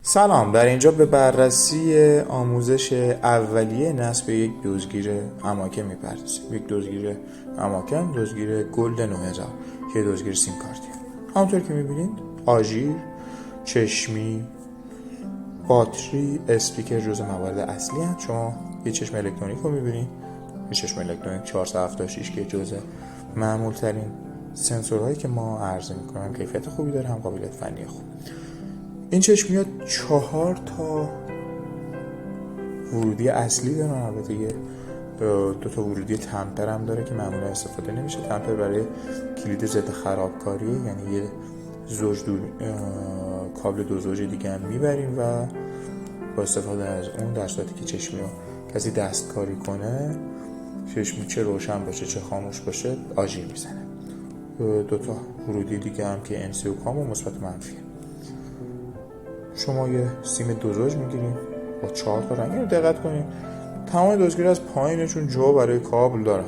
سلام. در اینجا به بررسی آموزش اولیه نصب یک دزدگیر اماکن میپردازیم. یک دزدگیر اماکن، دزدگیر گلد 9000 که دزدگیر سیم کارتیه. همونطور که میبینید آژیر، چشمی، باتری، اسپیکر جزء موارد اصلی هست. شما یه چشم الکترونیک رو میبینید، یه چشم الکترونیک 476 که جزء معمول ترین سنسورهایی که ما عرضه میکنیم، کیفیت خوبی داره، هم قابلیت فنی خوب. این چشمیات 4 تا ورودی اصلی دارن، البته یه 2 تا ورودی تمپر هم داره که معمولا استفاده نمیشه. تمپر برای کلید ضد خرابکاری، یعنی یه زوج کابل 2 زوج دیگه هم میبریم و با استفاده از اون در صورتی که چشمی رو کسی دستکاری کنه، چشمی چه روشن باشه چه خاموش باشه آژیر میزنه. 2 تا ورودی دیگه هم که NC و کام و مثبت و منفیه. شما یه سیم 2 زوج میگیریم با 4 تا رنگ. دقت کنید تمام دزدگیر از پایینشون جا برای کابل دارن،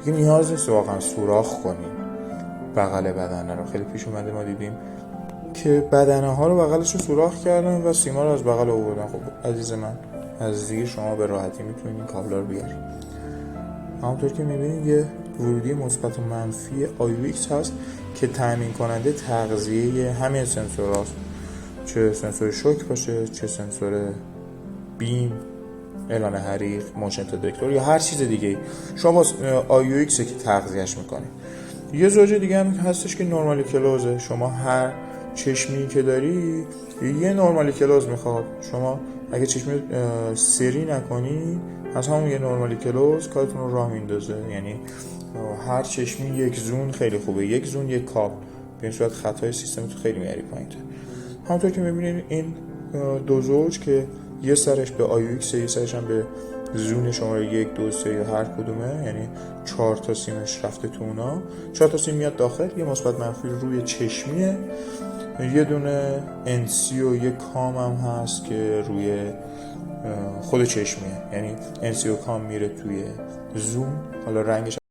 دیگه نیاز نیست واقعا سوراخ کنیم بغل بدنه رو. خیلی پیش اومده ما دیدیم که بدنه ها رو بغلش رو سوراخ کردن و سیما رو از بغل آوردن. خب عزیز من، از زیر شما به راحتی میتونید این کابلا رو بیارید. همونطور که میبینید یه ورودی مثبت و منفی IUX هست که تامین کننده تغذیه همین سنسورهاست، چه سنسور شوک باشه، چه سنسور بیم، اعلان حریق، موشن دتکتور یا هر چیز دیگه. شما IUX که تغذیهش میکنید. یه زوج دیگه هم هستش که نورمالی کلوزه. شما هر چشمی که داری یه نورمالی کلوز میخواد. شما اگه چشمی سری نکنی از همون یه نورمالی کلوز کارتون رو راه میندازه. یعنی هر چشمی یک زون خیلی خوبه، یک زون یک کاب، به این صورت خطای سیستم تو خیلی میاری پایین تر. همونطور که میبینید این 2 زوج که یه سرش به IUX، یه سرش هم به زون شماره 1 2 3 یا هر کدومه، یعنی 4 تا سیمش رفته تو اونا. 4 تا سیم میاد داخل، یه مثبت منفی روی چشمیه، یه دونه NC و یه کام هم هست که روی خود چشمیه، یعنی NC و کام میره توی زوم. حالا رنگش